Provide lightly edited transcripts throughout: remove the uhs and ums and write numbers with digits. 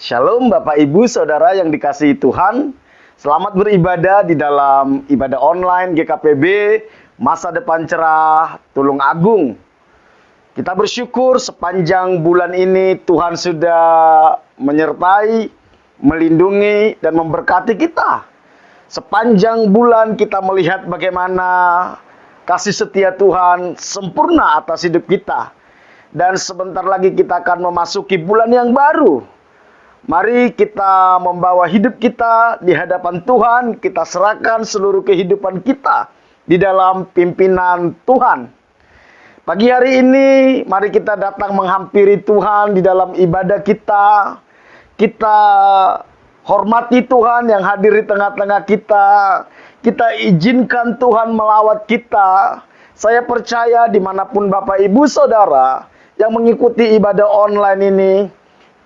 Shalom Bapak Ibu Saudara yang dikasihi Tuhan. Selamat beribadah di dalam ibadah online GKPB Masa Depan Cerah Tulung Agung. Kita bersyukur sepanjang bulan ini Tuhan sudah menyertai, melindungi, dan memberkati kita. Sepanjang bulan kita melihat bagaimana kasih setia Tuhan sempurna atas hidup kita. Dan sebentar lagi kita akan memasuki bulan yang baru. Mari kita membawa hidup kita di hadapan Tuhan, kita serahkan seluruh kehidupan kita di dalam pimpinan Tuhan. Pagi hari ini, mari kita datang menghampiri Tuhan di dalam ibadah kita. Kita hormati Tuhan yang hadir di tengah-tengah kita. Kita izinkan Tuhan melawat kita. Saya percaya dimanapun Bapak Ibu Saudara yang mengikuti ibadah online ini,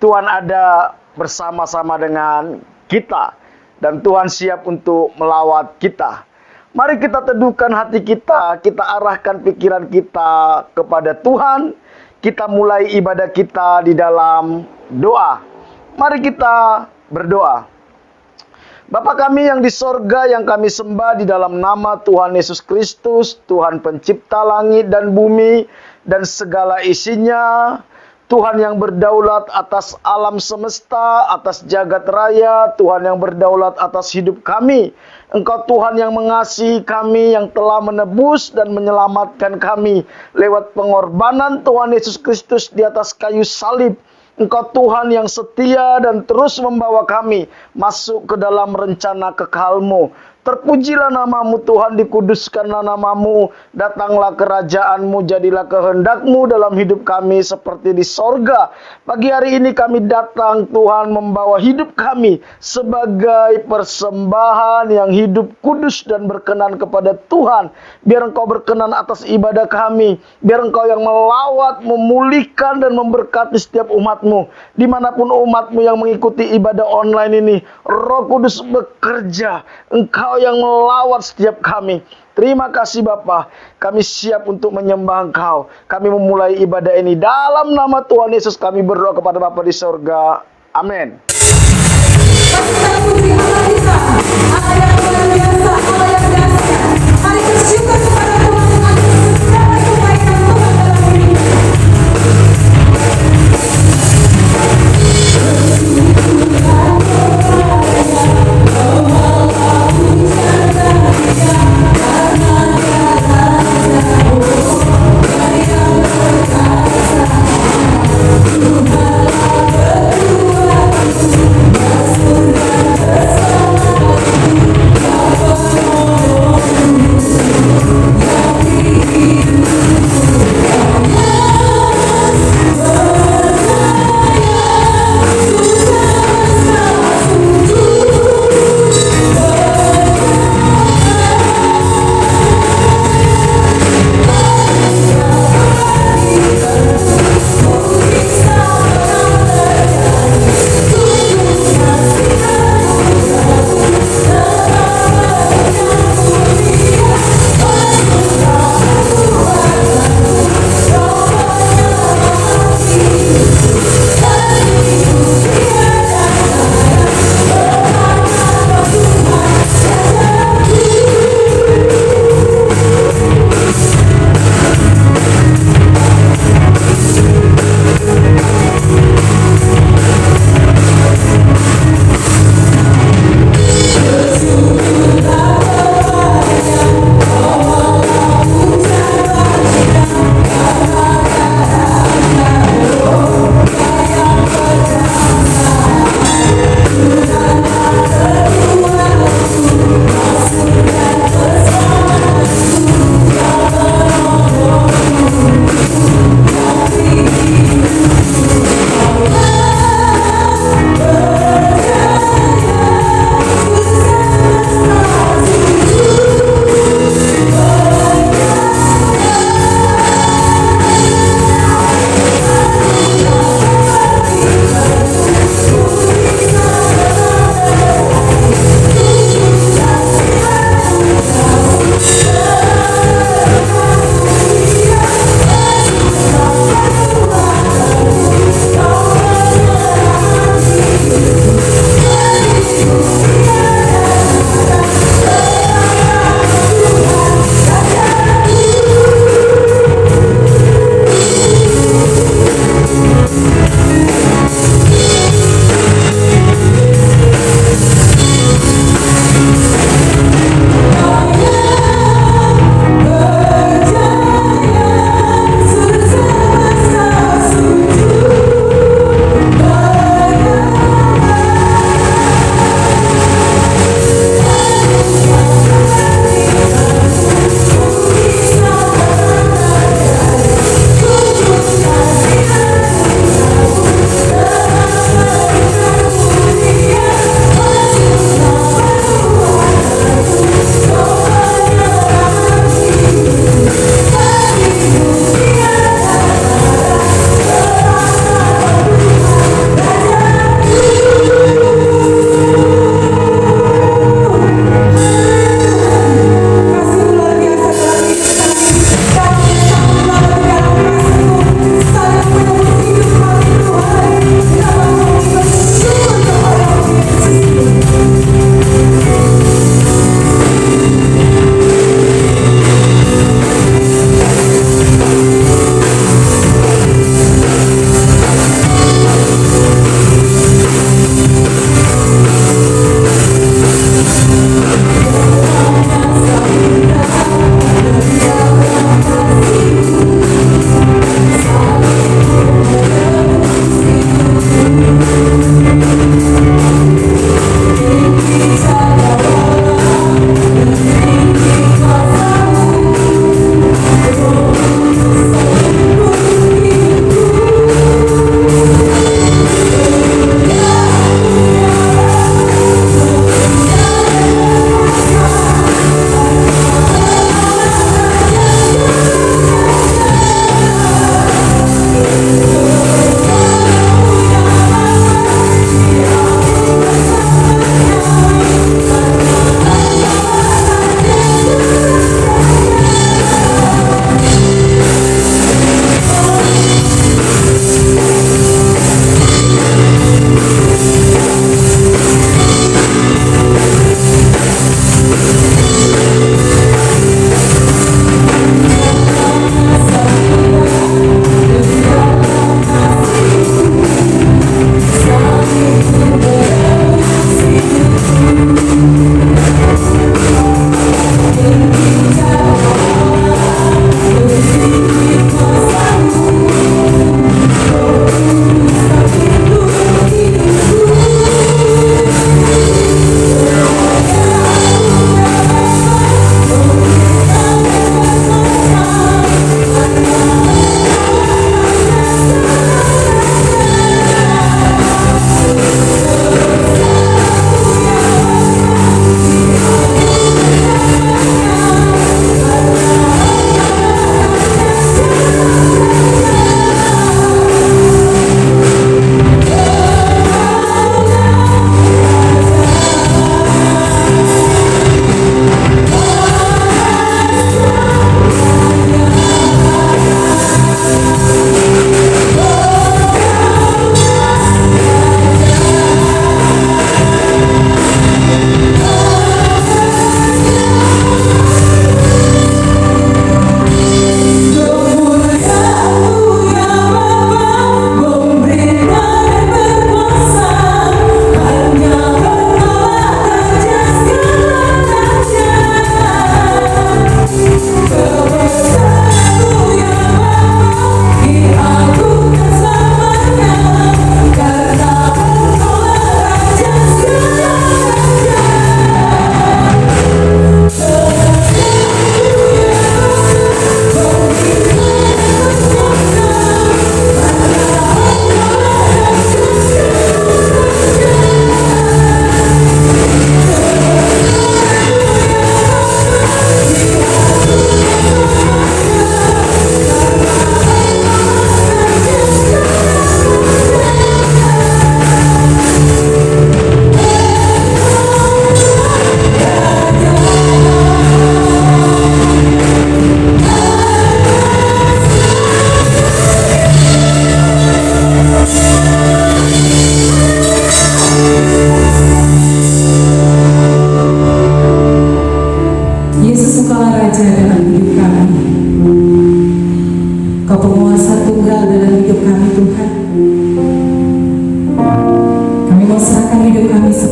Tuhan ada bersama-sama dengan kita, dan Tuhan siap untuk melawat kita. Mari kita teduhkan hati kita, kita arahkan pikiran kita kepada Tuhan. Kita mulai ibadah kita di dalam doa. Mari kita berdoa. Bapa kami yang di sorga, yang kami sembah di dalam nama Tuhan Yesus Kristus, Tuhan pencipta langit dan bumi dan segala isinya, Tuhan yang berdaulat atas alam semesta, atas jagat raya, Tuhan yang berdaulat atas hidup kami. Engkau Tuhan yang mengasihi kami, yang telah menebus dan menyelamatkan kami lewat pengorbanan Tuhan Yesus Kristus di atas kayu salib. Engkau Tuhan yang setia dan terus membawa kami masuk ke dalam rencana kekal-Mu. Terpujilah namamu Tuhan, dikuduskanlah namamu, datanglah kerajaanmu, jadilah kehendak-Mu dalam hidup kami seperti di sorga. Pagi hari ini kami datang Tuhan membawa hidup kami sebagai persembahan yang hidup kudus dan berkenan kepada Tuhan. Biar Engkau berkenan atas ibadah kami, biar Engkau yang melawat, memulihkan dan memberkati setiap umat-Mu. Dimanapun umat-Mu yang mengikuti ibadah online ini, Roh Kudus bekerja, Engkau yang melawat setiap kami. Terima kasih Bapa, kami siap untuk menyembah Engkau. Kami memulai ibadah ini dalam nama Tuhan Yesus, kami berdoa kepada Bapa di sorga. Amin. Yeah.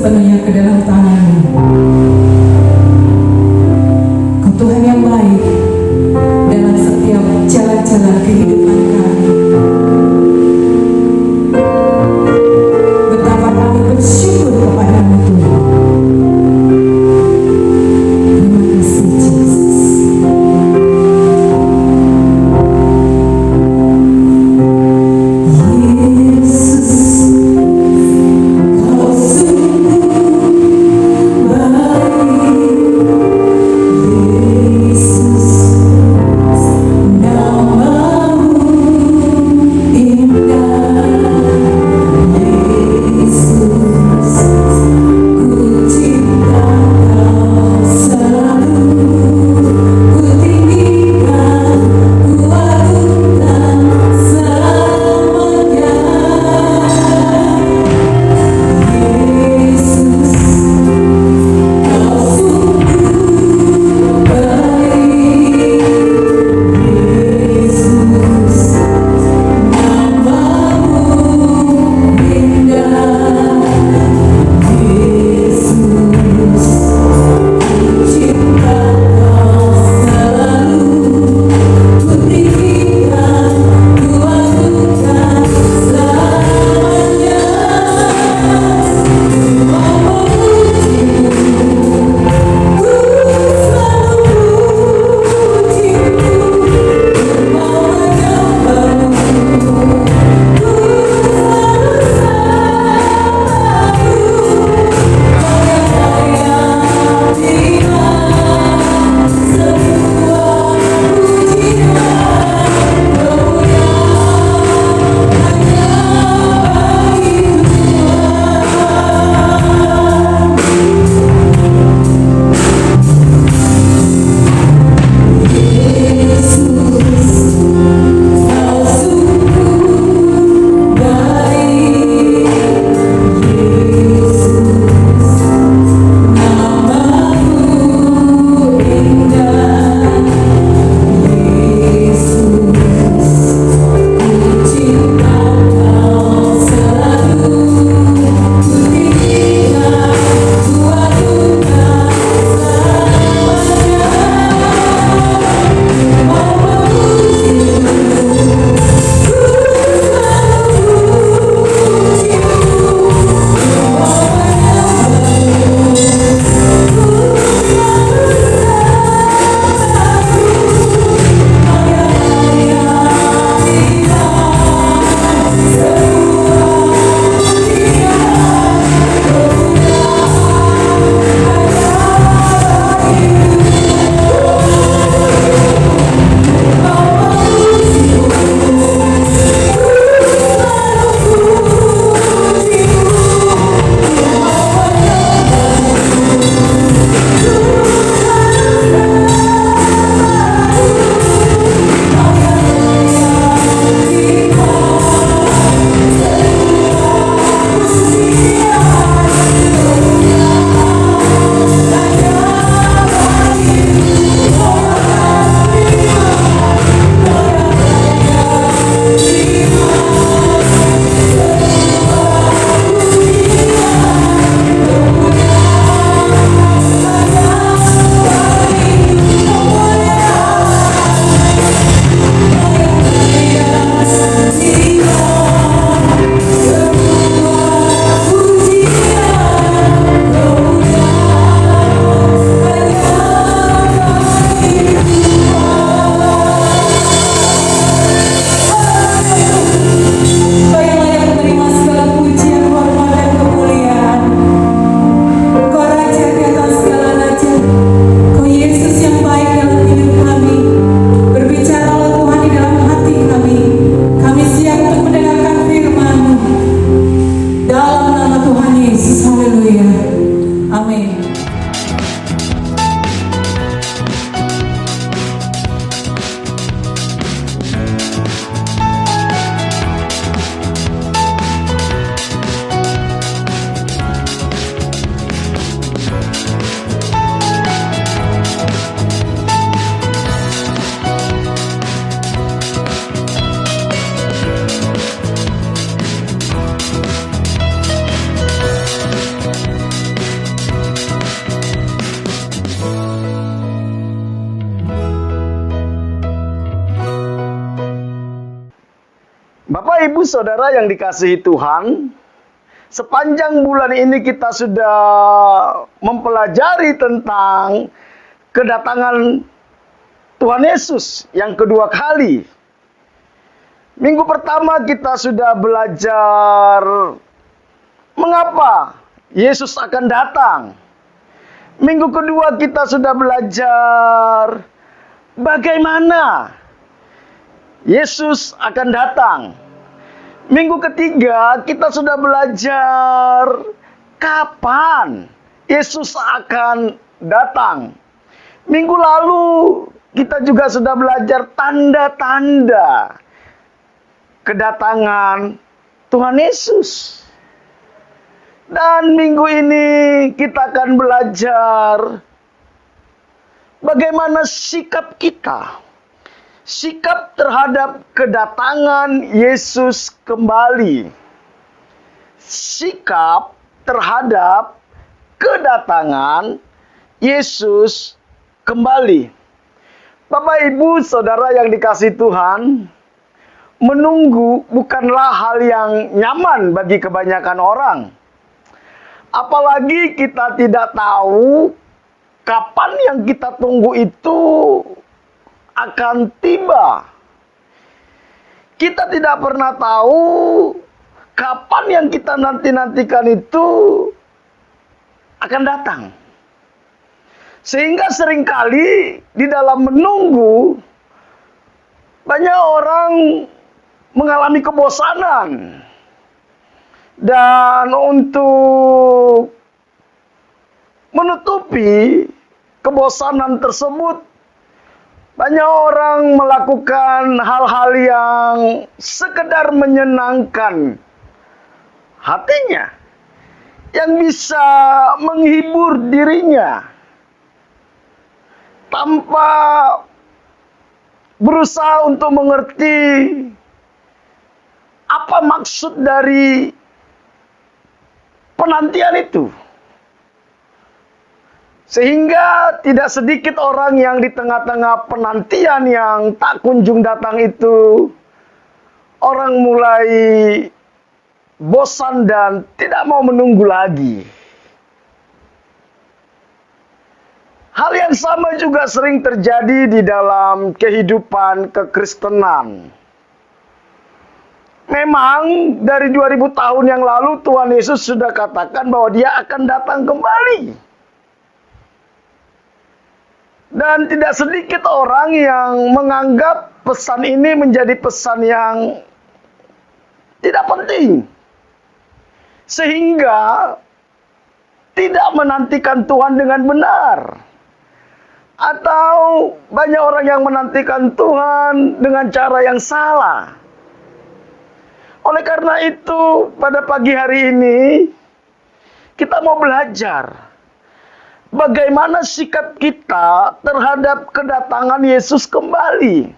sepenuhnya ke dalam tangan-Mu. Kau Tuhan yang baik dalam setiap jalan-jalan kehidupan kami. Betapa kami bersyukur kepada-Mu Tuhan. Terima kasih Yesus. Yesus, Kau sungguh Bapak, Ibu, Saudara yang dikasihi Tuhan, sepanjang bulan ini kita sudah mempelajari tentang kedatangan Tuhan Yesus yang kedua kali. Minggu pertama kita sudah belajar mengapa Yesus akan datang. Minggu kedua kita sudah belajar bagaimana Yesus akan datang. Minggu ketiga kita sudah belajar kapan Yesus akan datang. Minggu lalu kita juga sudah belajar tanda-tanda kedatangan Tuhan Yesus. Dan minggu ini kita akan belajar bagaimana sikap kita. Sikap terhadap kedatangan Yesus kembali. Sikap terhadap kedatangan Yesus kembali. Bapak, Ibu, Saudara yang dikasihi Tuhan, menunggu bukanlah hal yang nyaman bagi kebanyakan orang. Apalagi kita tidak tahu kapan yang kita tunggu itu akan tiba. Kita tidak pernah tahu kapan yang kita nanti-nantikan itu akan datang. Sehingga seringkali di dalam menunggu, banyak orang mengalami kebosanan. Dan untuk menutupi kebosanan tersebut, banyak orang melakukan hal-hal yang sekedar menyenangkan hatinya, yang bisa menghibur dirinya, tanpa berusaha untuk mengerti apa maksud dari penantian itu. Sehingga tidak sedikit orang yang di tengah-tengah penantian yang tak kunjung datang itu, orang mulai bosan dan tidak mau menunggu lagi. Hal yang sama juga sering terjadi di dalam kehidupan kekristenan. Memang dari 2000 tahun yang lalu Tuhan Yesus sudah katakan bahwa Dia akan datang kembali. Dan tidak sedikit orang yang menganggap pesan ini menjadi pesan yang tidak penting. Sehingga tidak menantikan Tuhan dengan benar. Atau banyak orang yang menantikan Tuhan dengan cara yang salah. Oleh karena itu, pada pagi hari ini, kita mau belajar bagaimana sikap kita terhadap kedatangan Yesus kembali.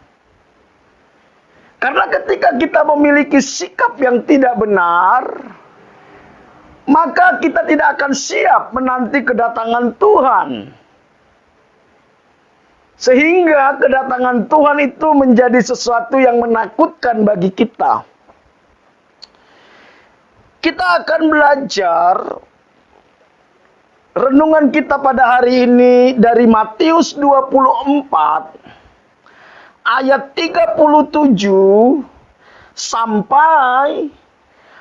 Karena ketika kita memiliki sikap yang tidak benar, maka kita tidak akan siap menanti kedatangan Tuhan. Sehingga kedatangan Tuhan itu menjadi sesuatu yang menakutkan bagi kita. Kita akan belajar renungan kita pada hari ini dari Matius 24 ayat 37 sampai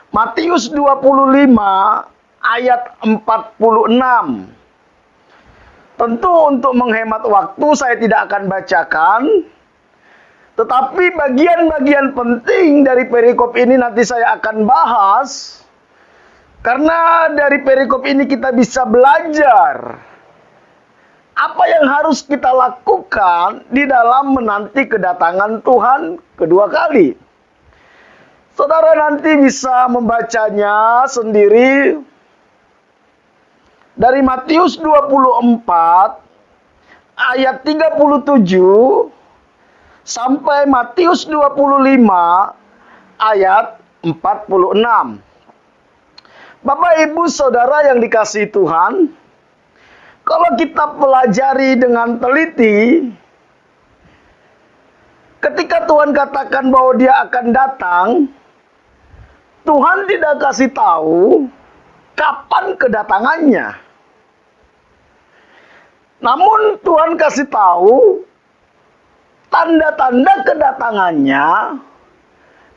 Matius 25 ayat 46. Tentu untuk menghemat waktu saya tidak akan bacakan. Tetapi bagian-bagian penting dari perikop ini nanti saya akan bahas. Karena dari perikop ini kita bisa belajar apa yang harus kita lakukan di dalam menanti kedatangan Tuhan kedua kali. Saudara nanti bisa membacanya sendiri dari Matius 24 ayat 37 sampai Matius 25 ayat 46. Bapak, Ibu, Saudara yang dikasihi Tuhan, kalau kita pelajari dengan teliti, ketika Tuhan katakan bahwa Dia akan datang, Tuhan tidak kasih tahu kapan kedatangannya. Namun Tuhan kasih tahu tanda-tanda kedatangannya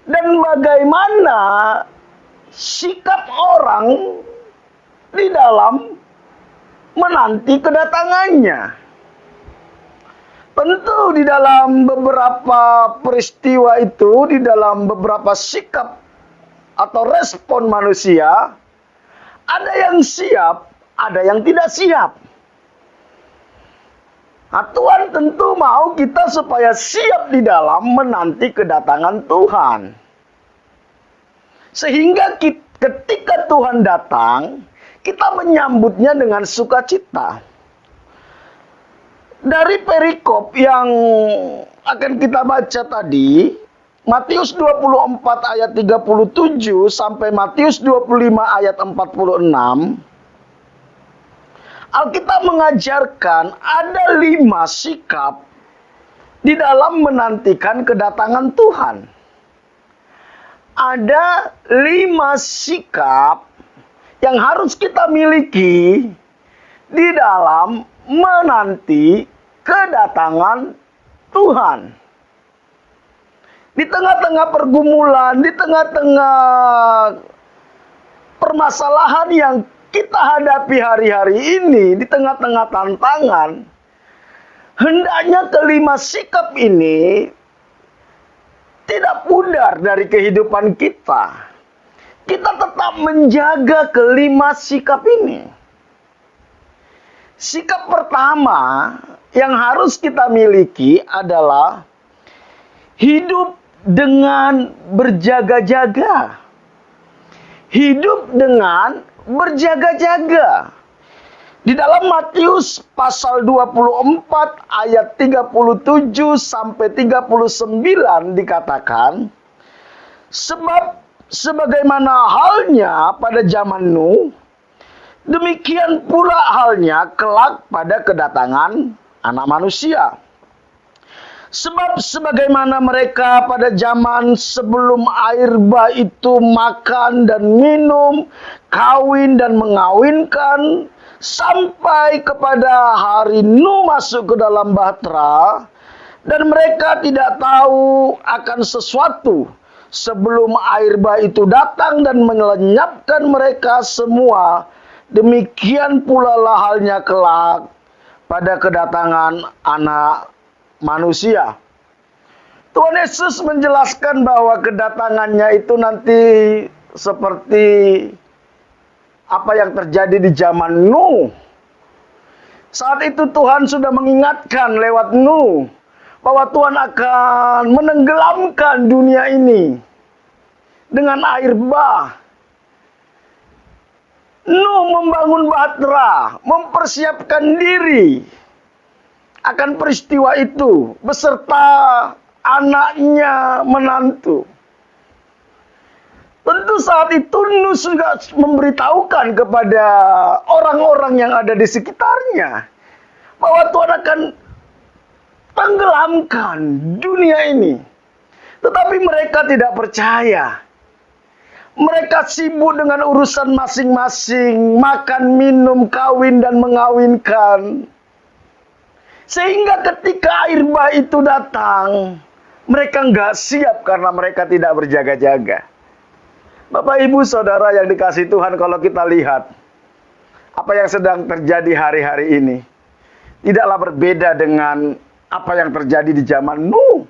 dan bagaimana sikap orang di dalam menanti kedatangannya. Tentu di dalam beberapa peristiwa itu, di dalam beberapa sikap atau respon manusia, ada yang siap, ada yang tidak siap. Nah, Tuhan tentu mau kita supaya siap di dalam menanti kedatangan Tuhan. Sehingga ketika Tuhan datang, kita menyambutnya dengan sukacita. Dari perikop yang akan kita baca tadi, Matius 24 ayat 37 sampai Matius 25 ayat 46, Alkitab mengajarkan ada 5 sikap di dalam menantikan kedatangan Tuhan. Ada 5 sikap yang harus kita miliki di dalam menanti kedatangan Tuhan. Di tengah-tengah pergumulan, di tengah-tengah permasalahan yang kita hadapi hari-hari ini, di tengah-tengah tantangan, hendaknya kelima sikap ini tidak pudar dari kehidupan kita. Kita tetap menjaga kelima sikap ini. Sikap pertama yang harus kita miliki adalah hidup dengan berjaga-jaga. Hidup dengan berjaga-jaga. Di dalam Matius pasal 24 ayat 37 sampai 39 dikatakan, sebab sebagaimana halnya pada zaman Nuh, demikian pula halnya kelak pada kedatangan Anak Manusia. Sebab sebagaimana mereka pada zaman sebelum air bah itu makan dan minum, kawin dan mengawinkan, sampai kepada hari Nuh masuk ke dalam bahtera, dan mereka tidak tahu akan sesuatu sebelum air bah itu datang dan melenyapkan mereka semua. Demikian pula lah halnya kelak pada kedatangan Anak Manusia. Tuhan Yesus menjelaskan bahwa kedatangannya itu nanti seperti apa yang terjadi di zaman Nuh. Saat itu Tuhan sudah mengingatkan lewat Nuh bahwa Tuhan akan menenggelamkan dunia ini dengan air bah. Nuh membangun bahtera, mempersiapkan diri akan peristiwa itu beserta anaknya menantu. Tentu saat itu Nuh juga memberitahukan kepada orang-orang yang ada di sekitarnya bahwa Tuhan akan tenggelamkan dunia ini. Tetapi mereka tidak percaya. Mereka sibuk dengan urusan masing-masing, makan, minum, kawin, dan mengawinkan. Sehingga ketika air bah itu datang, mereka nggak siap karena mereka tidak berjaga-jaga. Bapak, Ibu, Saudara yang dikasihi Tuhan, kalau kita lihat apa yang sedang terjadi hari-hari ini, tidaklah berbeda dengan apa yang terjadi di zaman Nuh.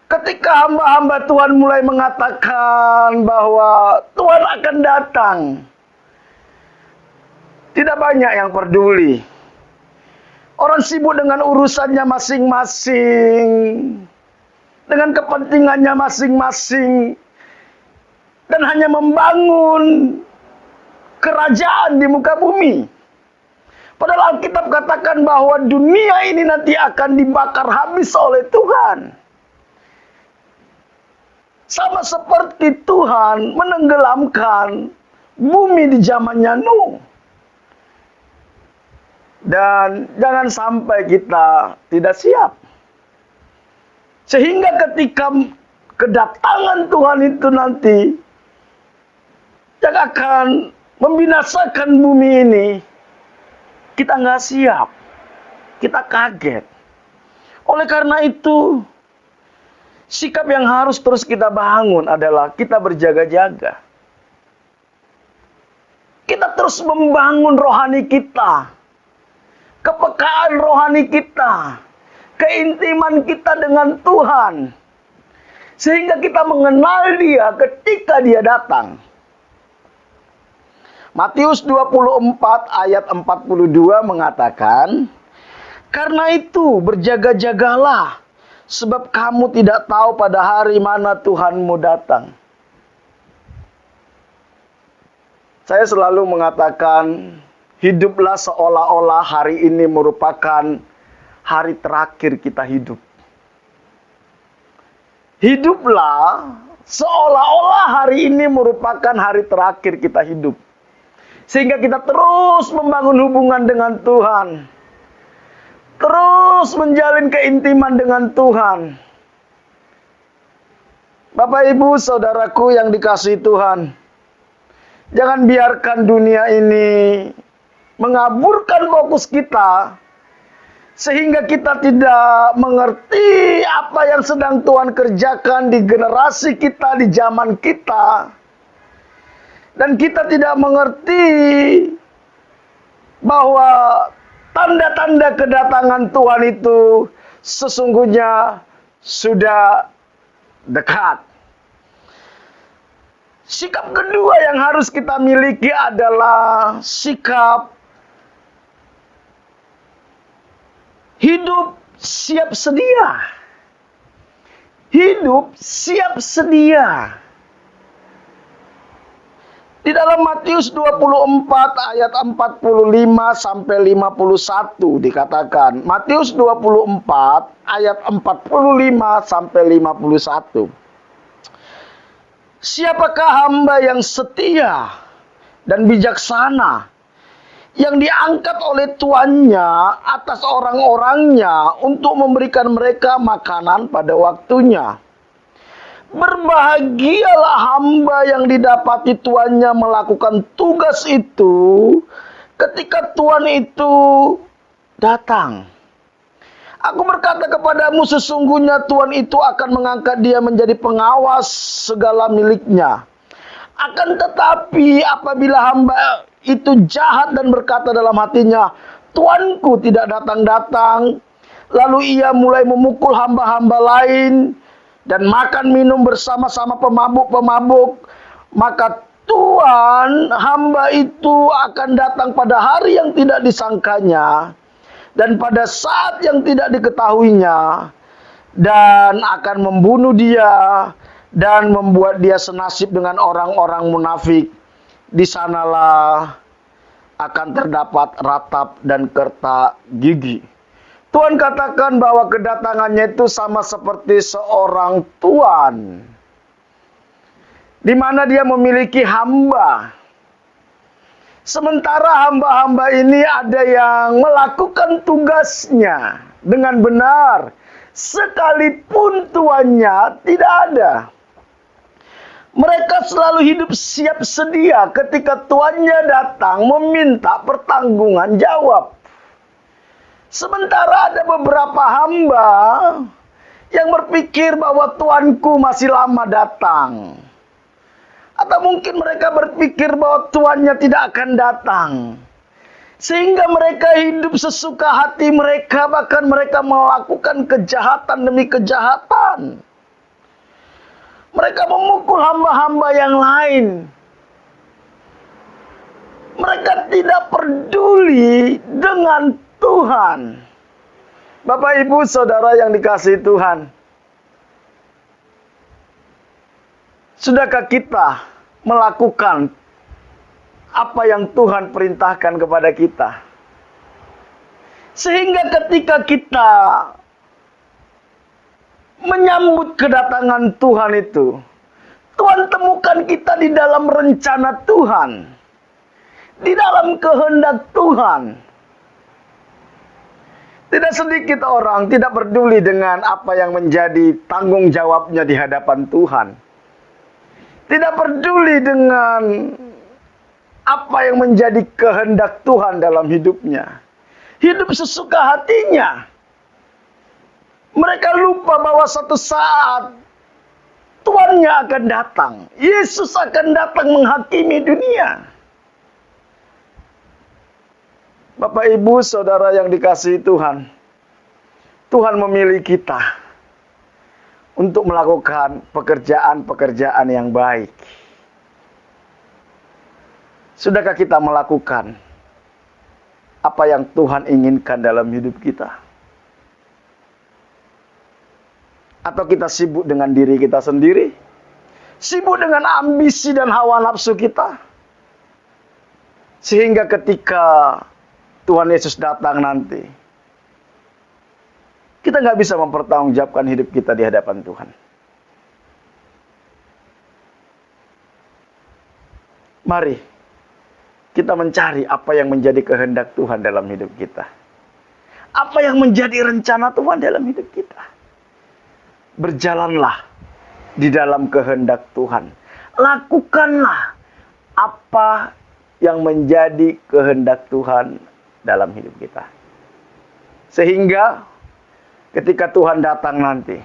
Ketika hamba-hamba Tuhan mulai mengatakan bahwa Tuhan akan datang, tidak banyak yang peduli. Orang sibuk dengan urusannya masing-masing, dengan kepentingannya masing-masing, dan hanya membangun kerajaan di muka bumi. Padahal Alkitab katakan bahwa dunia ini nanti akan dibakar habis oleh Tuhan. Sama seperti Tuhan menenggelamkan bumi di zamannya Nuh. Dan jangan sampai kita tidak siap. Sehingga ketika kedatangan Tuhan itu nanti yang akan membinasakan bumi ini, kita nggak siap, kita kaget. Oleh karena itu, sikap yang harus terus kita bangun adalah kita berjaga-jaga. Kita terus membangun rohani kita, kepekaan rohani kita, keintiman kita dengan Tuhan, sehingga kita mengenal Dia ketika Dia datang. Matius 24 ayat 42 mengatakan, "Karena itu berjaga-jagalah, sebab kamu tidak tahu pada hari mana Tuhanmu datang." Saya selalu mengatakan, hiduplah seolah-olah hari ini merupakan hari terakhir kita hidup. Hiduplah seolah-olah hari ini merupakan hari terakhir kita hidup. Sehingga kita terus membangun hubungan dengan Tuhan. Terus menjalin keintiman dengan Tuhan. Bapak, Ibu, Saudaraku yang dikasihi Tuhan, jangan biarkan dunia ini mengaburkan fokus kita, sehingga kita tidak mengerti apa yang sedang Tuhan kerjakan di generasi kita, di zaman kita. Dan kita tidak mengerti bahwa tanda-tanda kedatangan Tuhan itu sesungguhnya sudah dekat. Sikap kedua yang harus kita miliki adalah sikap hidup siap sedia. Hidup siap sedia. Di dalam Matius 24 ayat 45 sampai 51 dikatakan, Matius 24 ayat 45 sampai 51. Siapakah hamba yang setia dan bijaksana, yang diangkat oleh tuannya atas orang-orangnya untuk memberikan mereka makanan pada waktunya? Berbahagialah hamba yang didapati tuannya melakukan tugas itu ketika Tuhan itu datang. Aku berkata kepadamu, sesungguhnya Tuhan itu akan mengangkat dia menjadi pengawas segala miliknya. Akan tetapi apabila hamba itu jahat dan berkata dalam hatinya, Tuanku tidak datang-datang, lalu ia mulai memukul hamba-hamba lain dan makan minum bersama-sama pemabuk-pemabuk, maka Tuhan hamba itu akan datang pada hari yang tidak disangkanya dan pada saat yang tidak diketahuinya, dan akan membunuh dia dan membuat dia senasib dengan orang-orang munafik. Di sanalah akan terdapat ratap dan kerta gigi. Tuhan katakan bahwa kedatangannya itu sama seperti seorang tuan, di mana dia memiliki hamba. Sementara hamba-hamba ini ada yang melakukan tugasnya dengan benar, sekalipun tuannya tidak ada. Mereka selalu hidup siap sedia ketika tuannya datang meminta pertanggungan jawab. Sementara ada beberapa hamba yang berpikir bahwa tuanku masih lama datang. Atau mungkin mereka berpikir bahwa tuannya tidak akan datang. Sehingga mereka hidup sesuka hati mereka, bahkan mereka melakukan kejahatan demi kejahatan. Mereka memukul hamba-hamba yang lain. Mereka tidak peduli dengan Tuhan. Bapak, Ibu, Saudara yang dikasihi Tuhan, sudahkah kita melakukan apa yang Tuhan perintahkan kepada kita? Sehingga ketika kita menyambut kedatangan Tuhan itu, Tuhan temukan kita di dalam rencana Tuhan, di dalam kehendak Tuhan. Tidak sedikit orang tidak peduli dengan apa yang menjadi tanggung jawabnya di hadapan Tuhan. Tidak peduli dengan apa yang menjadi kehendak Tuhan dalam hidupnya. Hidup sesuka hatinya. Mereka lupa bahwa suatu saat Tuannya akan datang. Yesus akan datang menghakimi dunia. Bapak, Ibu, Saudara yang dikasihi Tuhan. Tuhan memilih kita untuk melakukan pekerjaan-pekerjaan yang baik. Sudahkah kita melakukan apa yang Tuhan inginkan dalam hidup kita? Atau kita sibuk dengan diri kita sendiri? Sibuk dengan ambisi dan hawa nafsu kita? Sehingga ketika Tuhan Yesus datang nanti, kita nggak bisa mempertanggungjawabkan hidup kita di hadapan Tuhan. Mari kita mencari apa yang menjadi kehendak Tuhan dalam hidup kita. Apa yang menjadi rencana Tuhan dalam hidup kita. Berjalanlah di dalam kehendak Tuhan. Lakukanlah apa yang menjadi kehendak Tuhan dalam hidup kita. Sehingga ketika Tuhan datang nanti,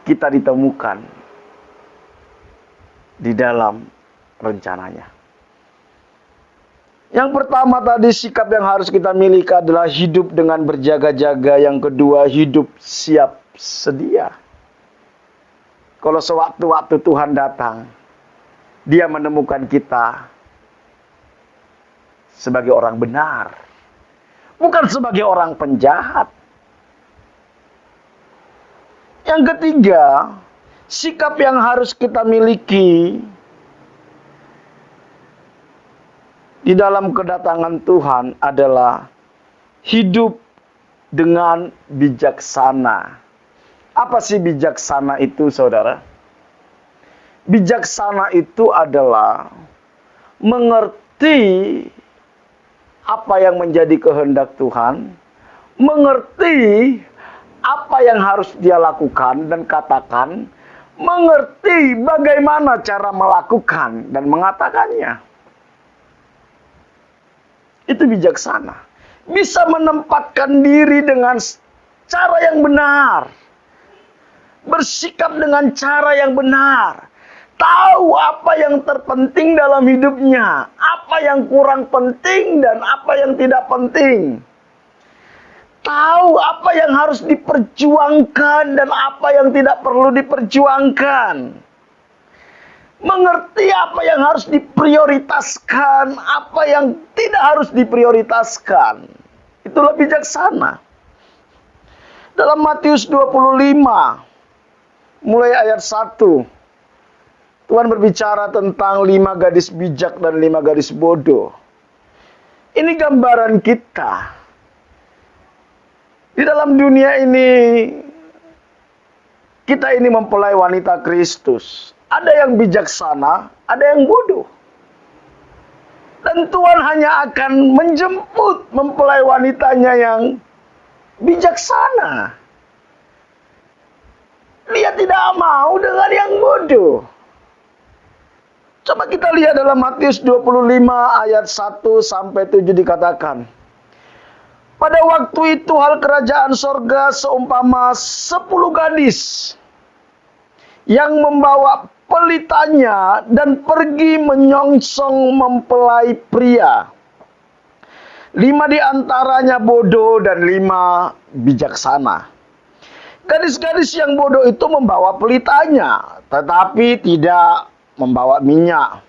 kita ditemukan di dalam rencananya. Yang pertama tadi, sikap yang harus kita miliki adalah hidup dengan berjaga-jaga. Yang kedua, hidup siap sedia. Kalau sewaktu-waktu Tuhan datang, Dia menemukan kita sebagai orang benar, bukan sebagai orang penjahat. Yang ketiga, sikap yang harus kita miliki di dalam kedatangan Tuhan adalah hidup dengan bijaksana. Apa sih bijaksana itu, saudara? Bijaksana itu adalah mengerti apa yang menjadi kehendak Tuhan, mengerti apa yang harus dia lakukan dan katakan, mengerti bagaimana cara melakukan dan mengatakannya. Itu bijaksana. Bisa menempatkan diri dengan cara yang benar. Bersikap dengan cara yang benar. Tahu apa yang terpenting dalam hidupnya. Apa yang kurang penting dan apa yang tidak penting. Tahu apa yang harus diperjuangkan dan apa yang tidak perlu diperjuangkan. Mengerti apa yang harus diprioritaskan, apa yang tidak harus diprioritaskan. Itulah bijaksana. Dalam Matius 25, mulai ayat 1, Tuhan berbicara tentang 5 gadis bijak dan 5 gadis bodoh. Ini gambaran kita. Di dalam dunia ini, kita ini mempelai wanita Kristus. Ada yang bijaksana, ada yang bodoh. Dan Tuhan hanya akan menjemput mempelai wanitanya yang bijaksana. Dia tidak mau dengan yang bodoh. Coba kita lihat dalam Matius 25 ayat 1 sampai 7 dikatakan. Pada waktu itu hal kerajaan sorga seumpama 10 gadis yang membawa pelitanya dan pergi menyongsong mempelai pria. 5 di antaranya bodoh dan 5 bijaksana. Gadis-gadis yang bodoh itu membawa pelitanya, tetapi tidak membawa minyak.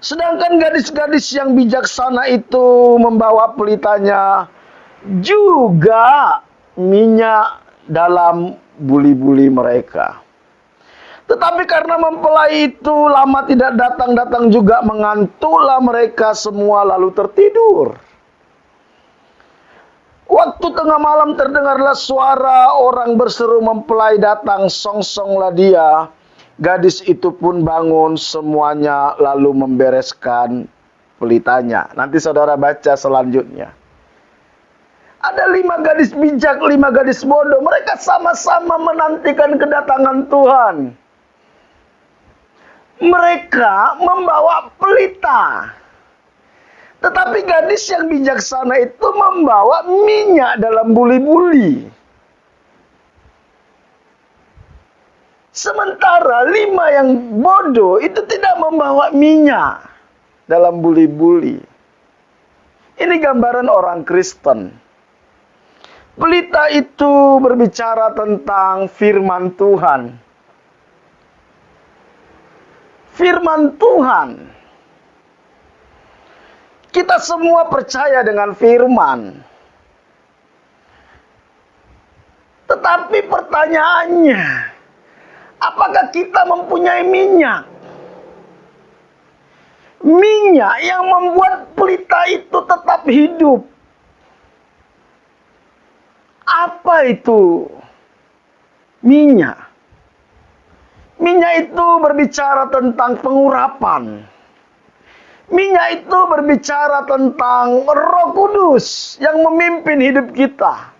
Sedangkan gadis-gadis yang bijaksana itu membawa pelitanya juga minyak dalam buli-buli mereka. Tetapi karena mempelai itu lama tidak datang-datang juga, mengantuklah mereka semua lalu tertidur. Waktu tengah malam terdengarlah suara orang berseru, mempelai datang, songsonglah dia. Gadis itu pun bangun semuanya lalu membereskan pelitanya. Nanti saudara baca selanjutnya. Ada 5 gadis bijak, 5 gadis bodoh. Mereka sama-sama menantikan kedatangan Tuhan. Mereka membawa pelita. Tetapi gadis yang bijaksana itu membawa minyak dalam buli-buli. Sementara 5 yang bodoh itu tidak membawa minyak dalam buli-buli. Ini gambaran orang Kristen. Pelita itu berbicara tentang firman Tuhan. Firman Tuhan. Kita semua percaya dengan firman. Tetapi pertanyaannya, apakah kita mempunyai minyak? Minyak yang membuat pelita itu tetap hidup. Apa itu minyak? Minyak itu berbicara tentang pengurapan. Minyak itu berbicara tentang Roh Kudus yang memimpin hidup kita.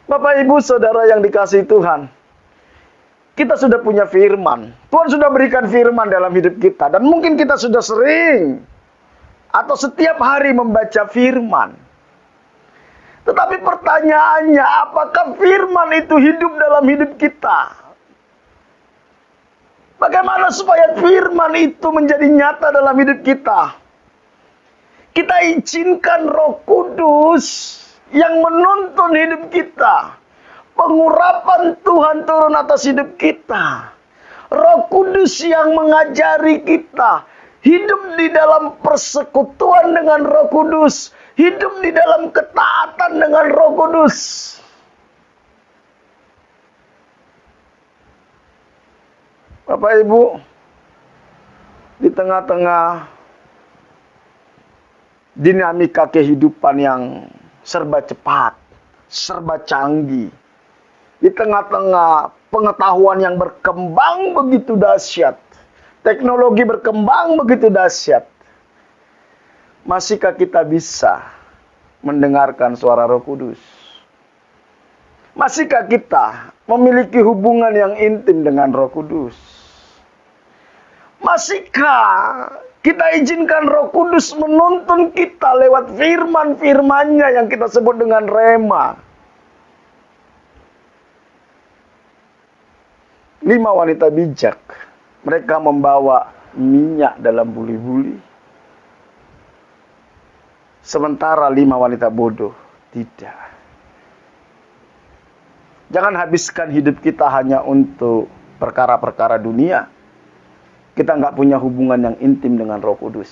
Bapak, Ibu, Saudara yang dikasihi Tuhan, kita sudah punya firman. Tuhan sudah berikan firman dalam hidup kita. Dan mungkin kita sudah sering atau setiap hari membaca firman. Tetapi pertanyaannya, apakah firman itu hidup dalam hidup kita? Bagaimana supaya firman itu menjadi nyata dalam hidup kita? Kita izinkan Roh Kudus yang menuntun hidup kita. Pengurapan Tuhan turun atas hidup kita. Roh Kudus yang mengajari kita hidup di dalam persekutuan dengan Roh Kudus. Hidup di dalam ketaatan dengan Roh Kudus. Bapak Ibu, di tengah-tengah dinamika kehidupan yang serba cepat, serba canggih, di tengah-tengah pengetahuan yang berkembang begitu dahsyat, teknologi berkembang begitu dahsyat, masihkah kita bisa mendengarkan suara Roh Kudus? Masihkah kita memiliki hubungan yang intim dengan Roh Kudus? Masihkah kita izinkan Roh Kudus menuntun kita lewat firman-firman-Nya yang kita sebut dengan rema? 5 wanita bijak, mereka membawa minyak dalam buli-buli. Sementara 5 wanita bodoh tidak. Jangan habiskan hidup kita hanya untuk perkara-perkara dunia. Kita nggak punya hubungan yang intim dengan Roh Kudus.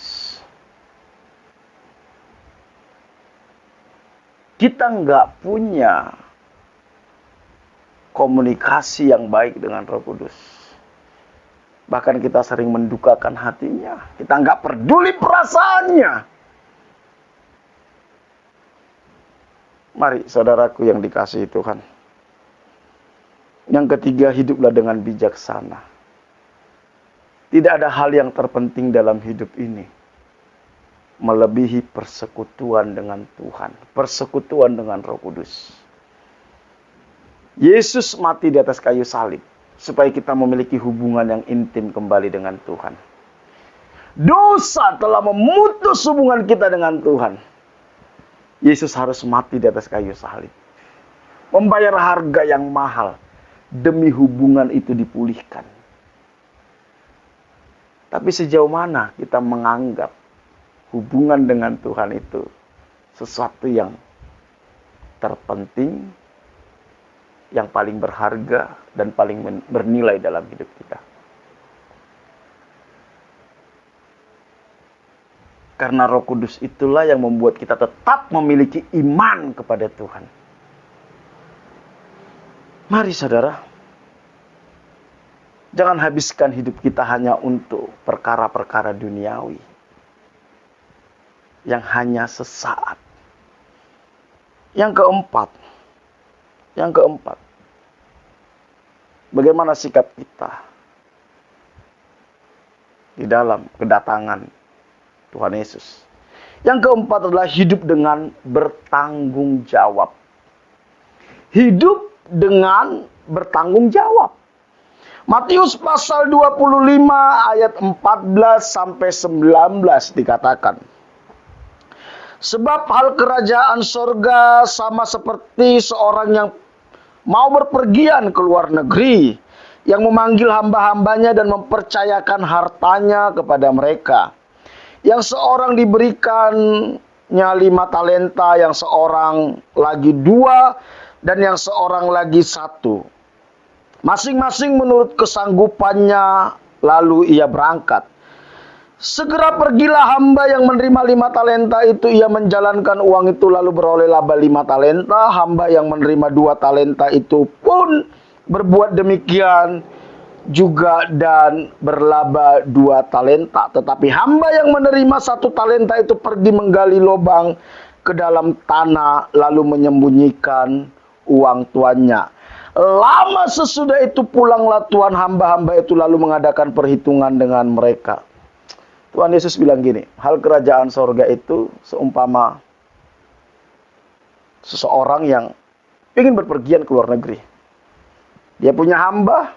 Kita nggak punya komunikasi yang baik dengan Roh Kudus. Bahkan kita sering mendukakan hatinya. Kita nggak peduli perasaannya. Mari saudaraku yang dikasihi Tuhan. Yang ketiga, hiduplah dengan bijaksana. Tidak ada hal yang terpenting dalam hidup ini melebihi persekutuan dengan Tuhan, persekutuan dengan Roh Kudus. Yesus mati di atas kayu salib supaya kita memiliki hubungan yang intim kembali dengan Tuhan. Dosa telah memutus hubungan kita dengan Tuhan. Yesus harus mati di atas kayu salib, membayar harga yang mahal demi hubungan itu dipulihkan. Tapi sejauh mana kita menganggap hubungan dengan Tuhan itu sesuatu yang terpenting, yang paling berharga, dan paling bernilai dalam hidup kita? Karena Roh Kudus itulah yang membuat kita tetap memiliki iman kepada Tuhan. Mari saudara, jangan habiskan hidup kita hanya untuk perkara-perkara duniawi yang hanya sesaat. Yang keempat, bagaimana sikap kita di dalam kedatangan Tuhan Yesus? Yang keempat adalah hidup dengan bertanggung jawab. Hidup dengan bertanggung jawab. Matius pasal 25 ayat 14 sampai 19 dikatakan. Sebab hal kerajaan sorga sama seperti seorang yang mau berpergian ke luar negeri, yang memanggil hamba-hambanya dan mempercayakan hartanya kepada mereka. Yang seorang diberikannya 5 talenta, yang seorang lagi 2, dan yang seorang lagi 1. Masing-masing menurut kesanggupannya, lalu ia berangkat. Segera pergilah hamba yang menerima 5 talenta itu, ia menjalankan uang itu lalu beroleh laba 5 talenta. Hamba yang menerima 2 talenta itu pun berbuat demikian juga dan berlaba 2 talenta. Tetapi hamba yang menerima 1 talenta itu pergi menggali lubang ke dalam tanah lalu menyembunyikan uang tuannya. Lama sesudah itu pulanglah tuan hamba-hamba itu lalu mengadakan perhitungan dengan mereka. Tuhan Yesus bilang gini, hal kerajaan sorga itu seumpama seseorang yang ingin berpergian ke luar negeri. Dia punya hamba,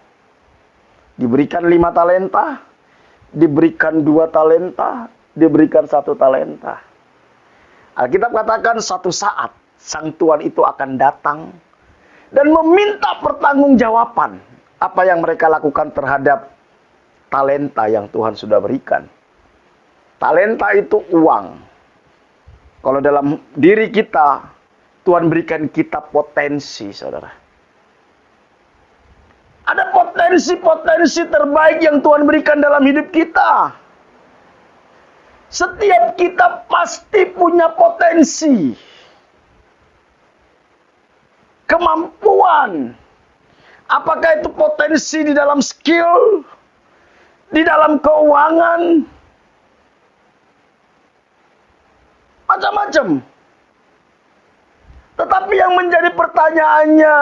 diberikan 5 talenta, diberikan 2 talenta, diberikan 1 talenta. Alkitab katakan satu saat sang tuan itu akan datang dan meminta pertanggungjawaban apa yang mereka lakukan terhadap talenta yang Tuhan sudah berikan. Talenta itu uang. Kalau dalam diri kita, Tuhan berikan kita potensi, saudara. Ada potensi-potensi terbaik yang Tuhan berikan dalam hidup kita. Setiap kita pasti punya potensi. Kemampuan. Apakah itu potensi di dalam skill, di dalam keuangan, macam-macam. Tetapi yang menjadi pertanyaannya,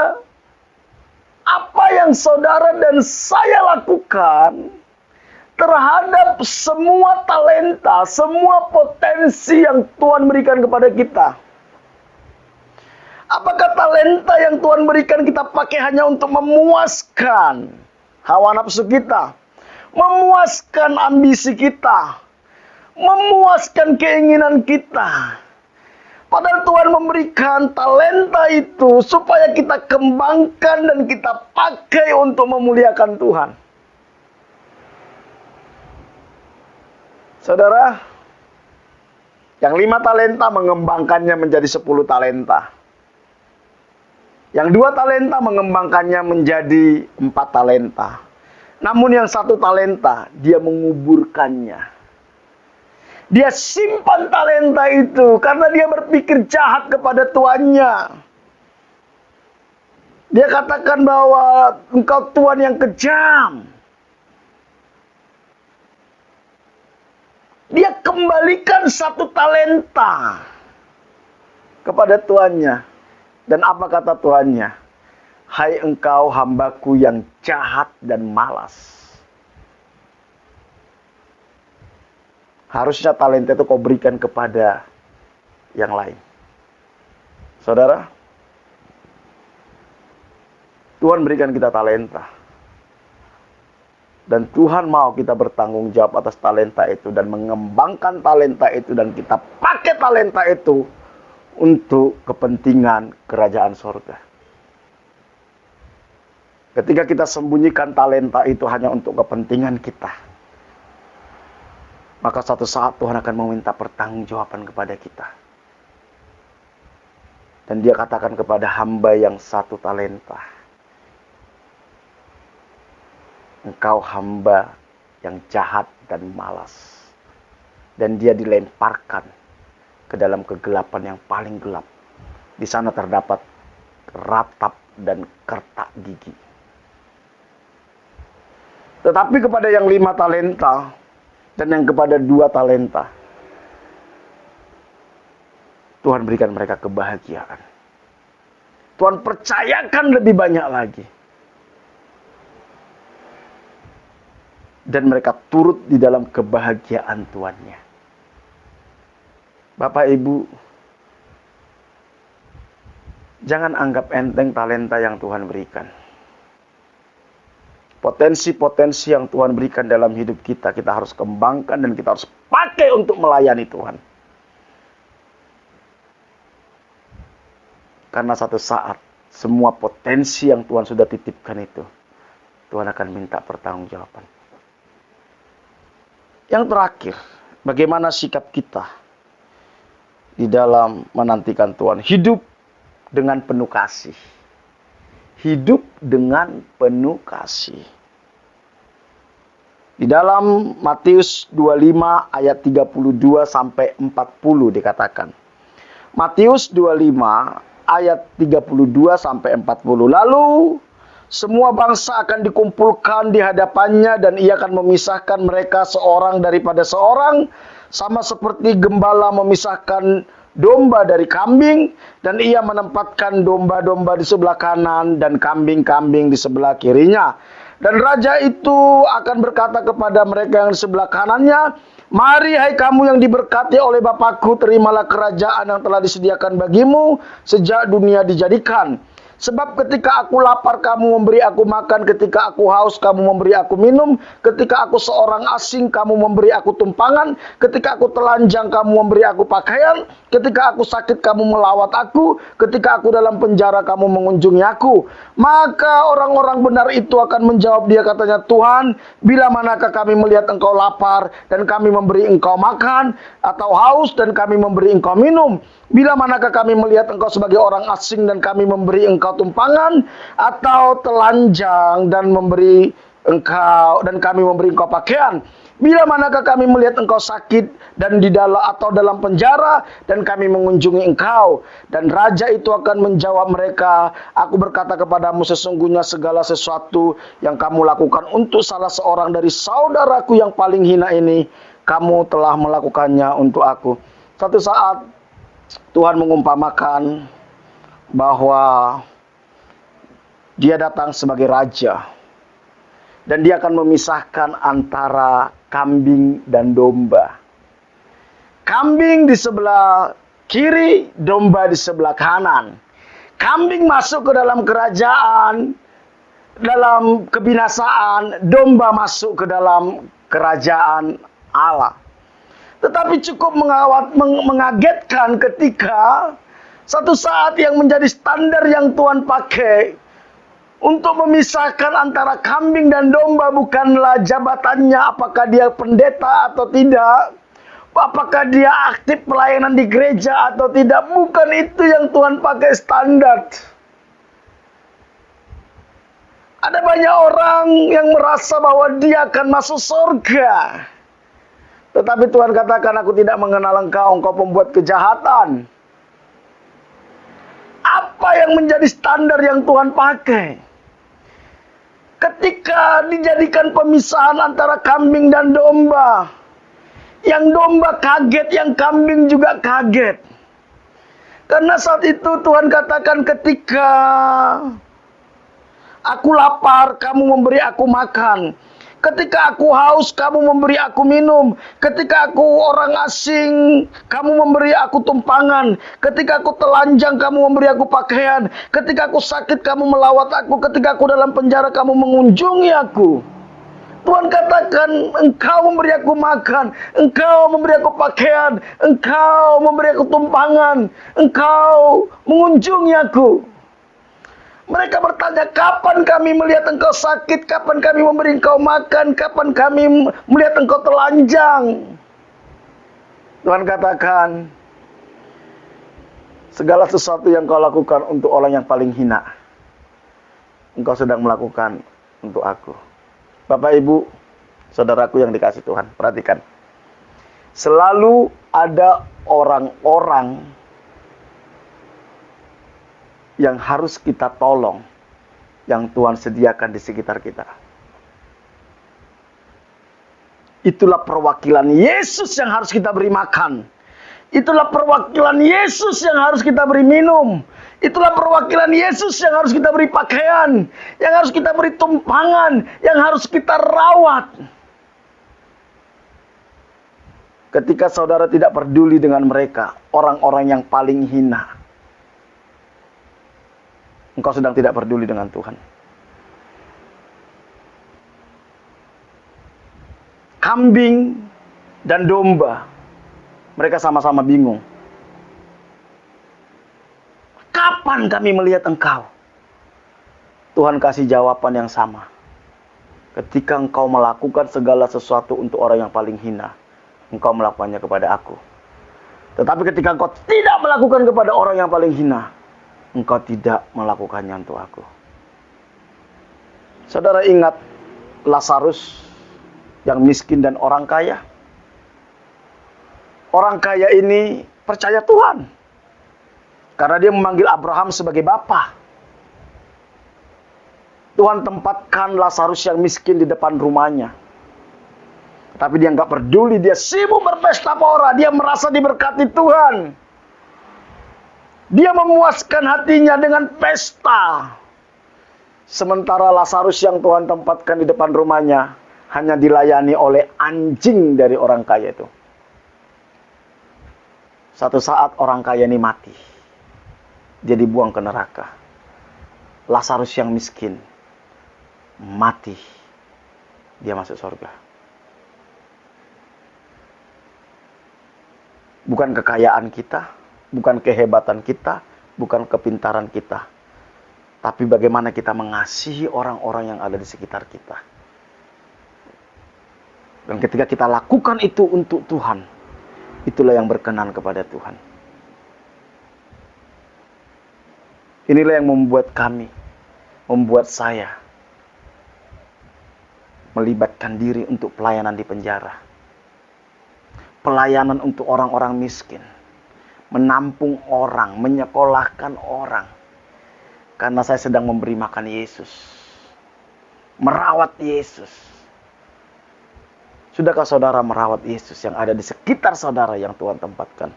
apa yang saudara dan saya lakukan terhadap semua talenta, semua potensi yang Tuhan berikan kepada kita? Apakah talenta yang Tuhan berikan kita pakai hanya untuk memuaskan hawa nafsu kita, memuaskan ambisi kita, memuaskan keinginan kita? Padahal Tuhan memberikan talenta itu supaya kita kembangkan dan kita pakai untuk memuliakan Tuhan. Saudara, yang 5 talenta mengembangkannya menjadi 10 talenta. Yang 2 talenta mengembangkannya menjadi 4 talenta. Namun yang 1 talenta, dia menguburkannya. Dia simpan talenta itu karena dia berpikir jahat kepada tuannya. Dia katakan bahwa engkau tuan yang kejam. Dia kembalikan 1 talenta kepada tuannya. Dan apa kata tuannya? Hai engkau hambaku yang jahat dan malas. Harusnya talenta itu kau berikan kepada yang lain. Saudara, Tuhan berikan kita talenta. Dan Tuhan mau kita bertanggung jawab atas talenta itu dan mengembangkan talenta itu dan kita pakai talenta itu untuk kepentingan kerajaan sorga. Ketika kita sembunyikan talenta itu hanya untuk kepentingan kita, maka suatu saat Tuhan akan meminta pertanggungjawaban kepada kita. Dan dia katakan kepada hamba yang 1 talenta, engkau hamba yang jahat dan malas. Dan dia dilemparkan ke dalam kegelapan yang paling gelap. Di sana terdapat ratap dan kertak gigi. Tetapi kepada yang 5 talenta dan yang kepada 2 talenta, Tuhan berikan mereka kebahagiaan. Tuhan percayakan lebih banyak lagi. Dan mereka turut di dalam kebahagiaan tuannya. Bapak Ibu, jangan anggap enteng talenta yang Tuhan berikan. Potensi-potensi yang Tuhan berikan dalam hidup kita, kita harus kembangkan dan kita harus pakai untuk melayani Tuhan. Karena satu saat, semua potensi yang Tuhan sudah titipkan itu, Tuhan akan minta pertanggungjawaban. Yang terakhir, bagaimana sikap kita di dalam menantikan Tuhan? Hidup dengan penuh kasih. Hidup dengan penuh kasih. Di dalam Matius 25 ayat 32 sampai 40 dikatakan. Matius 25 ayat 32 sampai 40. Lalu semua bangsa akan dikumpulkan di hadapannya dan ia akan memisahkan mereka seorang daripada seorang, sama seperti gembala memisahkan domba dari kambing, dan ia menempatkan domba-domba di sebelah kanan dan kambing-kambing di sebelah kirinya. Dan raja itu akan berkata kepada mereka yang di sebelah kanannya, "Mari hai kamu yang diberkati oleh Bapakku, terimalah kerajaan yang telah disediakan bagimu sejak dunia dijadikan. Sebab ketika aku lapar, kamu memberi aku makan. Ketika aku haus, kamu memberi aku minum. Ketika aku seorang asing, kamu memberi aku tumpangan. Ketika aku telanjang, kamu memberi aku pakaian. Ketika aku sakit, kamu melawat aku. Ketika aku dalam penjara, kamu mengunjungi aku." Maka orang-orang benar itu akan menjawab dia, katanya, "Tuhan, bila manakah kami melihat engkau lapar dan kami memberi engkau makan, atau haus dan kami memberi engkau minum? Bila manakah kami melihat engkau sebagai orang asing dan kami memberi engkau tumpangan, atau telanjang dan kami memberi engkau pakaian? Bila manakah kami melihat engkau sakit dan dalam penjara dan kami mengunjungi engkau?" Dan raja itu akan menjawab mereka, "Aku berkata kepadamu, sesungguhnya segala sesuatu yang kamu lakukan untuk salah seorang dari saudaraku yang paling hina ini, kamu telah melakukannya untuk aku." Satu saat Tuhan mengumpamakan bahwa dia datang sebagai raja dan dia akan memisahkan antara kambing dan domba. Kambing di sebelah kiri, domba di sebelah kanan. Kambing masuk ke dalam kerajaan, dalam kebinasaan, domba masuk ke dalam kerajaan Allah. Tetapi cukup mengagetkan ketika satu saat yang menjadi standar yang Tuhan pakai untuk memisahkan antara kambing dan domba bukanlah jabatannya, apakah dia pendeta atau tidak, apakah dia aktif pelayanan di gereja atau tidak. Bukan itu yang Tuhan pakai standar. Ada banyak orang yang merasa bahwa dia akan masuk surga. Tetapi Tuhan katakan, "Aku tidak mengenal engkau, engkau pembuat kejahatan." Apa yang menjadi standar yang Tuhan pakai? Ketika dijadikan pemisahan antara kambing dan domba, yang domba kaget, yang kambing juga kaget. Karena saat itu Tuhan katakan, "Ketika aku lapar, kamu memberi aku makan. Ketika aku haus, kamu memberi aku minum. Ketika aku orang asing, kamu memberi aku tumpangan. Ketika aku telanjang, kamu memberi aku pakaian. Ketika aku sakit, kamu melawat aku. Ketika aku dalam penjara, kamu mengunjungi aku." Tuhan katakan, "Engkau memberi aku makan, engkau memberi aku pakaian, engkau memberi aku tumpangan, engkau mengunjungi aku." Mereka bertanya, "Kapan kami melihat engkau sakit? Kapan kami memberi engkau makan? Kapan kami melihat engkau telanjang?" Tuhan katakan, segala sesuatu yang kau lakukan untuk orang yang paling hina, engkau sedang melakukan untuk aku. Bapak, Ibu, saudaraku yang dikasih Tuhan, perhatikan. Selalu ada orang-orang yang harus kita tolong, yang Tuhan sediakan di sekitar kita. Itulah perwakilan Yesus yang harus kita beri makan. Itulah perwakilan Yesus yang harus kita beri minum. Itulah perwakilan Yesus yang harus kita beri pakaian, yang harus kita beri tumpangan, yang harus kita rawat. ketika saudara tidak peduli dengan mereka, orang-orang yang paling hina, engkau sedang tidak peduli dengan Tuhan. Kambing dan domba, mereka sama-sama bingung. Kapan kami melihat engkau? Tuhan kasih jawaban yang sama. Ketika engkau melakukan segala sesuatu untuk orang yang paling hina, engkau melakukannya kepada aku. Tetapi ketika engkau tidak melakukan kepada orang yang paling hina, engkau tidak melakukannya untuk aku. Saudara ingat Lazarus yang miskin dan orang kaya? Orang kaya ini percaya Tuhan karena dia memanggil Abraham sebagai bapa. Tuhan tempatkan Lazarus yang miskin di depan rumahnya. Tapi dia nggak peduli, dia sibuk berpesta pora, dia merasa diberkati Tuhan. Dia memuaskan hatinya dengan pesta. Sementara Lazarus yang Tuhan tempatkan di depan rumahnya hanya dilayani oleh anjing dari orang kaya itu. Satu saat orang kaya ini mati. Dia dibuang ke neraka. Lazarus yang miskin mati, dia masuk surga. Bukan kekayaan kita, bukan kehebatan kita, bukan kepintaran kita, tapi bagaimana kita mengasihi orang-orang yang ada di sekitar kita. Dan ketika kita lakukan itu untuk Tuhan, itulah yang berkenan kepada Tuhan. Inilah yang membuat kami, membuat saya melibatkan diri untuk pelayanan di penjara. Pelayanan untuk orang-orang miskin. Menampung orang, menyekolahkan orang. Karena saya sedang memberi makan Yesus. Merawat Yesus. Sudahkah saudara merawat Yesus yang ada di sekitar saudara yang Tuhan tempatkan?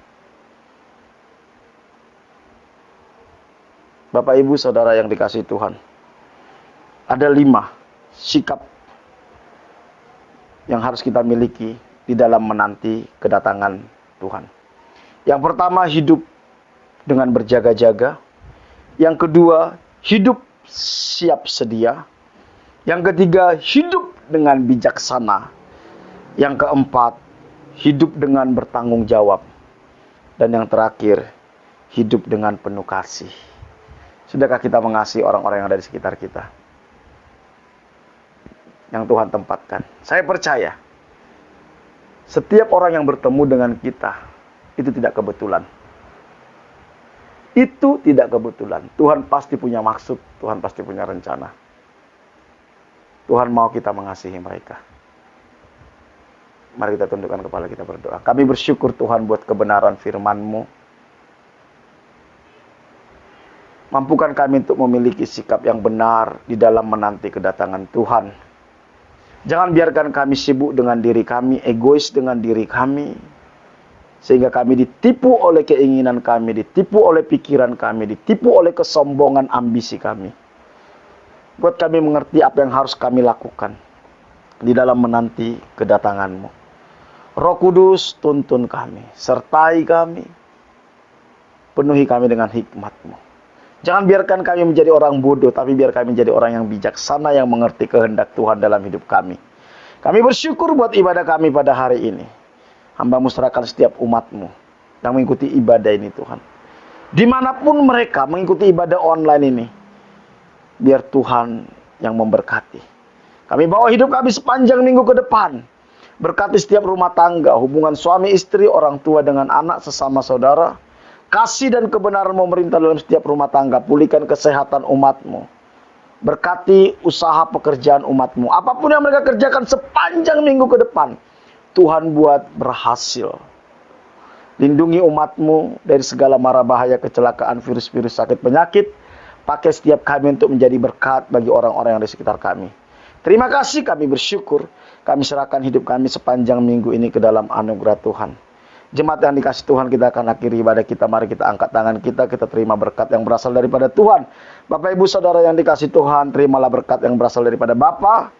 Bapak Ibu saudara yang dikasihi Tuhan. Ada 5 sikap yang harus kita miliki di dalam menanti kedatangan Tuhan. Yang pertama, hidup dengan berjaga-jaga. Yang kedua, hidup siap sedia. Yang ketiga, hidup dengan bijaksana. Yang keempat, hidup dengan bertanggung jawab. Dan yang terakhir, hidup dengan penuh kasih. Sudahkah kita mengasihi orang-orang yang ada di sekitar kita? Yang Tuhan tempatkan. Saya percaya setiap orang yang bertemu dengan kita itu tidak kebetulan. Itu tidak kebetulan. Tuhan pasti punya maksud, Tuhan pasti punya rencana. Tuhan mau kita mengasihi mereka. Mari kita tundukkan kepala kita berdoa. Kami bersyukur Tuhan buat kebenaran firman-Mu. Mampukan kami untuk memiliki sikap yang benar di dalam menanti kedatangan Tuhan. Jangan biarkan kami sibuk dengan diri kami, egois dengan diri kami. Sehingga kami ditipu oleh keinginan kami, ditipu oleh pikiran kami, ditipu oleh kesombongan ambisi kami. Buat kami mengerti apa yang harus kami lakukan di dalam menanti kedatangan-Mu. Roh Kudus, tuntun kami, sertai kami, penuhi kami dengan hikmat-Mu. Jangan biarkan kami menjadi orang bodoh, tapi biar kami menjadi orang yang bijaksana yang mengerti kehendak Tuhan dalam hidup kami. Kami bersyukur buat ibadah kami pada hari ini. Hamba-Mu serahkan setiap umat-Mu yang mengikuti ibadah ini Tuhan. Dimanapun mereka mengikuti ibadah online ini, biar Tuhan yang memberkati. Kami bawa hidup kami sepanjang minggu ke depan. Berkati setiap rumah tangga, hubungan suami istri, orang tua dengan anak, sesama saudara. Kasih dan kebenaran memerintah dalam setiap rumah tangga. Pulihkan kesehatan umat-Mu. Berkati usaha pekerjaan umat-Mu. Apapun yang mereka kerjakan sepanjang minggu ke depan, Tuhan buat berhasil. Lindungi umat-Mu dari segala mara bahaya, kecelakaan, virus-virus, sakit, penyakit. Pakai setiap kami untuk menjadi berkat bagi orang-orang yang di sekitar kami. Terima kasih, kami bersyukur. Kami serahkan hidup kami sepanjang minggu ini ke dalam anugerah Tuhan. Jemaat yang dikasih Tuhan, kita akan akhiri ibadah kita. Mari kita angkat tangan kita terima berkat yang berasal daripada Tuhan. Bapak Ibu Saudara yang dikasih Tuhan, terimalah berkat yang berasal daripada Bapa,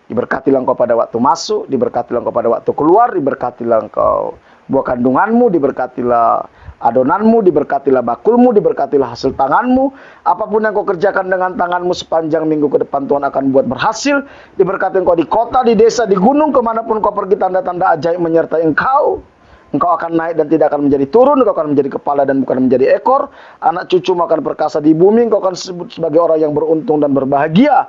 Diberkatilah engkau pada waktu masuk, diberkatilah engkau pada waktu keluar, diberkatilah engkau buah kandunganmu, diberkatilah adonanmu, diberkatilah bakulmu, diberkatilah hasil tanganmu. Apapun yang kau kerjakan dengan tanganmu sepanjang minggu ke depan, Tuhan akan buat berhasil. Diberkati engkau di kota, di desa, di gunung, kemanapun kau pergi, tanda-tanda ajaib menyertai engkau. Engkau akan naik dan tidak akan menjadi turun, engkau akan menjadi kepala dan bukan menjadi ekor. Anak cucumu akan perkasa di bumi, engkau akan disebut sebagai orang yang beruntung dan berbahagia.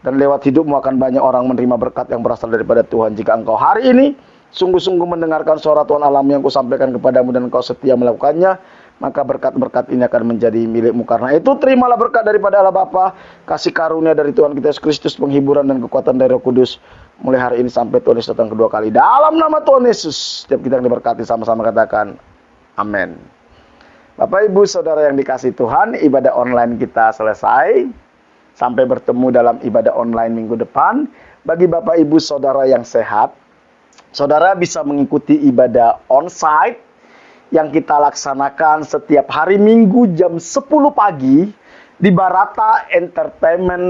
Dan lewat hidupmu akan banyak orang menerima berkat yang berasal daripada Tuhan. Jika engkau hari ini sungguh-sungguh mendengarkan suara Tuhan alam yang kusampaikan kepadamu dan engkau setia melakukannya, maka berkat-berkat ini akan menjadi milikmu. Karena itu terimalah berkat daripada Allah Bapa, kasih karunia dari Tuhan kita Yesus Kristus, penghiburan dan kekuatan dari Roh Kudus, mulai hari ini sampai Tuhan Yesus datang kedua kali. Dalam nama Tuhan Yesus, setiap kita yang diberkati sama-sama katakan amin. Bapak Ibu Saudara yang dikasihi Tuhan, ibadah online kita selesai. Sampai bertemu dalam ibadah online minggu depan. Bagi Bapak Ibu Saudara yang sehat, saudara bisa mengikuti ibadah onsite yang kita laksanakan setiap hari Minggu jam 10 pagi di Barata Entertainment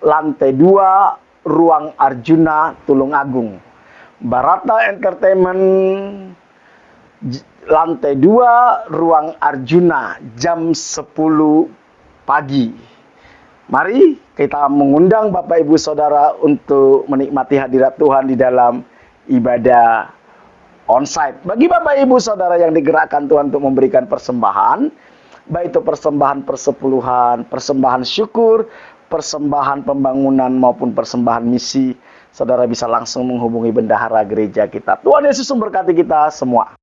lantai 2 Ruang Arjuna Tulungagung. Barata Entertainment lantai 2 Ruang Arjuna jam 10 pagi. Mari kita mengundang Bapak Ibu Saudara untuk menikmati hadirat Tuhan di dalam ibadah onsite. Bagi Bapak Ibu Saudara yang digerakkan Tuhan untuk memberikan persembahan, baik itu persembahan persepuluhan, persembahan syukur, persembahan pembangunan maupun persembahan misi, saudara bisa langsung menghubungi bendahara gereja kita. Tuhan Yesus memberkati kita semua.